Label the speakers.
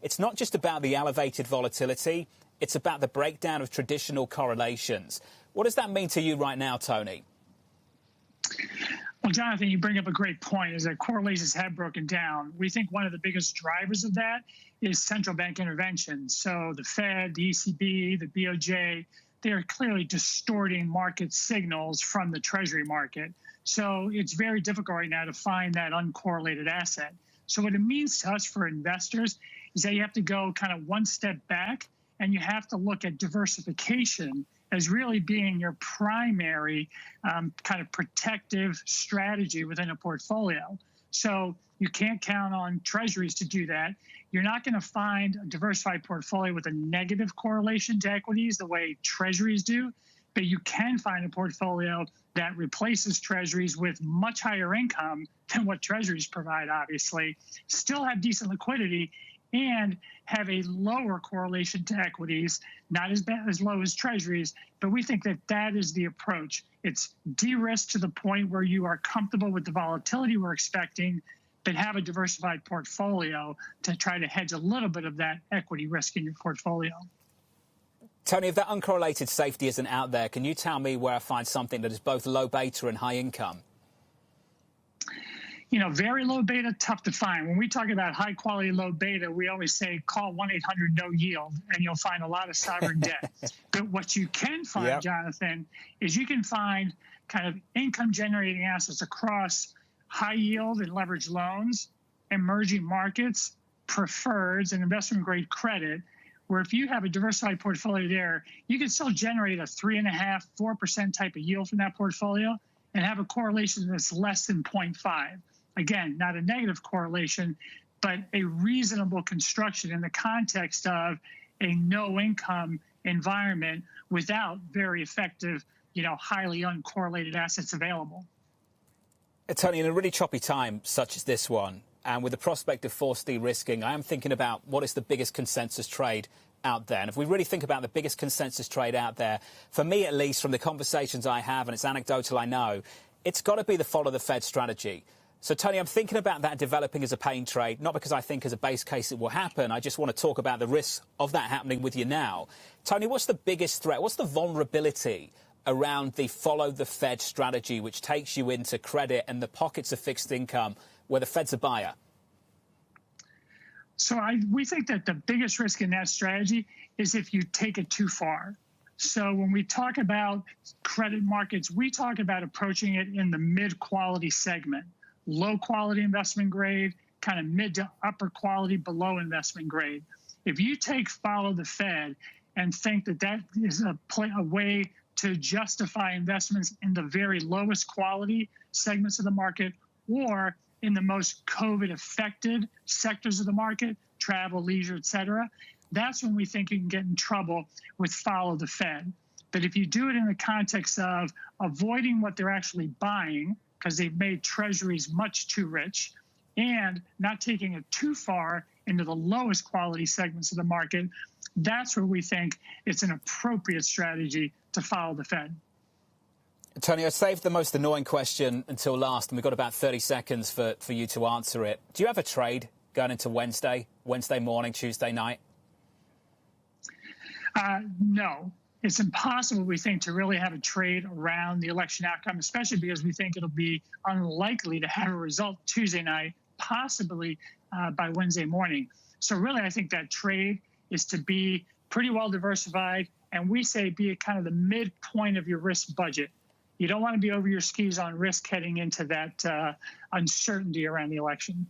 Speaker 1: it's not just about the elevated volatility, it's about the breakdown of traditional correlations. What does that mean to you right now, Tony?
Speaker 2: Well, Jonathan, you bring up a great point, is that correlations have broken down. We think one of the biggest drivers of that is central bank intervention. So the Fed, the ECB, the BOJ, they are clearly distorting market signals from the Treasury market. So it's very difficult right now to find that uncorrelated asset. So what it means to us for investors is that you have to go kind of one step back, and you have to look at diversification as really being your primary kind of protective strategy within a portfolio. So you can't count on treasuries to do that. You're not going to find a diversified portfolio with a negative correlation to equities the way treasuries do, but you can find a portfolio that replaces treasuries with much higher income than what treasuries provide, obviously, still have decent liquidity, and have a lower correlation to equities, not as bad, as low as treasuries, but we think that that is the approach. It's de-risk to the point where you are comfortable with the volatility we're expecting, but have a diversified portfolio to try to hedge a little bit of that equity risk in your portfolio.
Speaker 1: Tony, if that uncorrelated safety isn't out there, can you tell me where I find something that is both low beta and high income?
Speaker 2: You know, very low beta, tough to find. When we talk about high quality, low beta, we always say call 1-800-NO-YIELD, and you'll find a lot of sovereign debt. But what you can find, Jonathan, is you can find kind of income generating assets across high yield and leveraged loans, emerging markets, preferreds, and investment grade credit, where if you have a diversified portfolio there, you can still generate a 3.5%, 4% type of yield from that portfolio and have a correlation that's less than 0.5. Again, not a negative correlation, but a reasonable construction in the context of a no-income environment without very effective, highly uncorrelated assets available.
Speaker 1: Tony, in a really choppy time such as this one, and with the prospect of forced de-risking, I am thinking about what is the biggest consensus trade out there. And if we really think about the biggest consensus trade out there, for me at least, from the conversations I have, and it's anecdotal, I know, it's got to be the follow the Fed strategy. So, Tony, I'm thinking about that developing as a pain trade, not because I think as a base case it will happen. I just want to talk about the risks of that happening with you now. Tony, what's the biggest threat? What's the vulnerability around the follow the Fed strategy, which takes you into credit and the pockets of fixed income where the Fed's a buyer?
Speaker 2: So we think that the biggest risk in that strategy is if you take it too far. So when we talk about credit markets, we talk about approaching it in the mid-quality segment. Low quality investment grade, kind of mid to upper quality below investment grade. If you take follow the Fed and think that that is a way to justify investments in the very lowest quality segments of the market or in the most COVID affected sectors of the market, travel, leisure, et cetera, that's when we think you can get in trouble with follow the Fed. But if you do it in the context of avoiding what they're actually buying, because they've made treasuries much too rich, and not taking it too far into the lowest quality segments of the market, that's where we think it's an appropriate strategy to follow the Fed.
Speaker 1: Tony, I saved the most annoying question until last, and we've got about 30 seconds for you to answer it. Do you have a trade going into Wednesday morning, Tuesday night?
Speaker 2: No. It's impossible, we think, to really have a trade around the election outcome, especially because we think it'll be unlikely to have a result Tuesday night, possibly by Wednesday morning. So really, I think that trade is to be pretty well diversified, and we say be at kind of the midpoint of your risk budget. You don't want to be over your skis on risk heading into that uncertainty around the election.